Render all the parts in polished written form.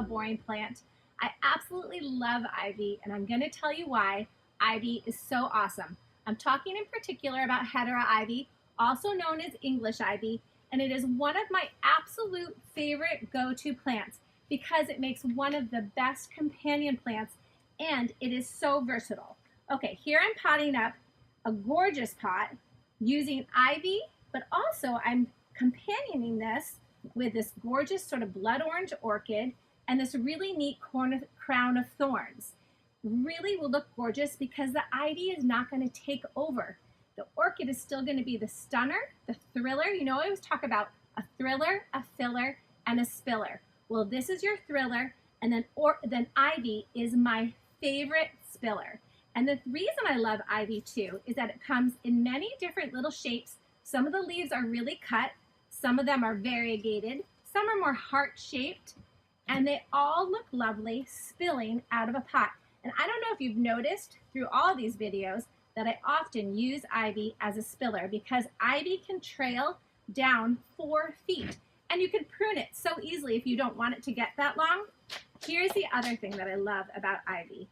a boring plant. I absolutely love ivy, and I'm going to tell you why ivy is so awesome. I'm talking in particular about hetera ivy, also known as English ivy, and it is one of my absolute favorite go-to plants because it makes one of the best companion plants, and it is so versatile. Okay, here I'm potting up a gorgeous pot using ivy, but also I'm companioning this with this gorgeous sort of blood orange orchid and this really neat crown of thorns. Really will look gorgeous because the ivy is not going to take over. The orchid is still going to be the stunner, the thriller. You know, I always talk about a thriller, a filler, and a spiller. Well, this is your thriller, and then ivy is my favorite spiller. And the reason I love ivy too is that it comes in many different little shapes. Some of the leaves are really cut, some of them are variegated, some are more heart-shaped, and they all look lovely spilling out of a pot. And I don't know if you've noticed through all of these videos that I often use ivy as a spiller because ivy can trail down 4 feet, and you can prune it so easily if you don't want it to get that long. Here's the other thing that I love about ivy.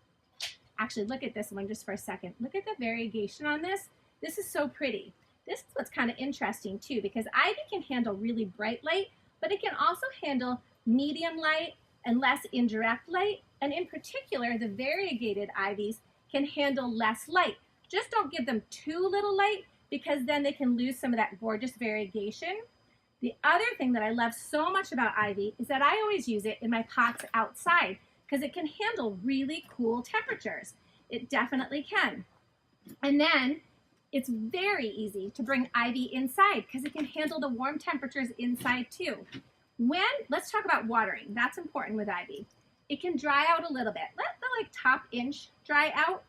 Actually, look at this one just for a second. Look at the variegation on this. This is so pretty. This is what's kind of interesting too, because ivy can handle really bright light, but it can also handle medium light and less indirect light. And in particular, the variegated ivies can handle less light. Just don't give them too little light because then they can lose some of that gorgeous variegation. The other thing that I love so much about ivy is that I always use it in my pots outside because it can handle really cool temperatures. It definitely can. And then it's very easy to bring ivy inside because it can handle the warm temperatures inside too. Let's talk about watering. That's important with ivy. It can dry out a little bit. Let the top inch dry out.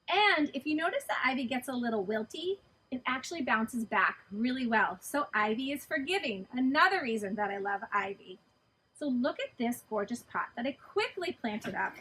And if you notice that ivy gets a little wilty, it actually bounces back really well. So ivy is forgiving. Another reason that I love ivy. So look at this gorgeous pot that I quickly planted up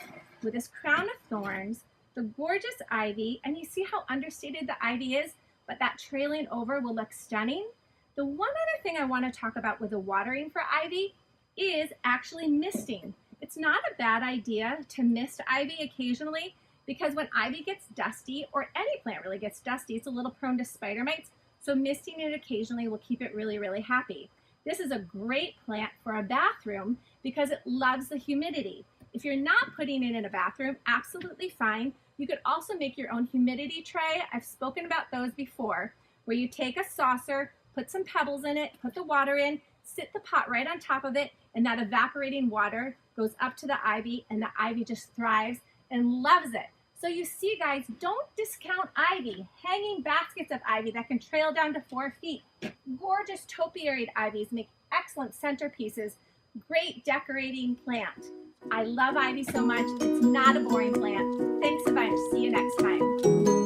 with this crown of thorns, the gorgeous ivy, and you see how understated the ivy is, but that trailing over will look stunning. The one other thing I want to talk about with the watering for ivy is actually misting. It's not a bad idea to mist ivy occasionally because when ivy gets dusty, or any plant really gets dusty, it's a little prone to spider mites, so misting it occasionally will keep it really, really happy. This is a great plant for a bathroom because it loves the humidity. If you're not putting it in a bathroom, absolutely fine. You could also make your own humidity tray. I've spoken about those before, where you take a saucer, put some pebbles in it, put the water in, sit the pot right on top of it, and that evaporating water goes up to the ivy, and the ivy just thrives and loves it. So you see, guys, don't discount ivy. Hanging baskets of ivy that can trail down to 4 feet. Gorgeous topiaried ivies make excellent centerpieces. Great decorating plant. I love ivy so much. It's not a boring plant. Thanks a bunch. See you next time.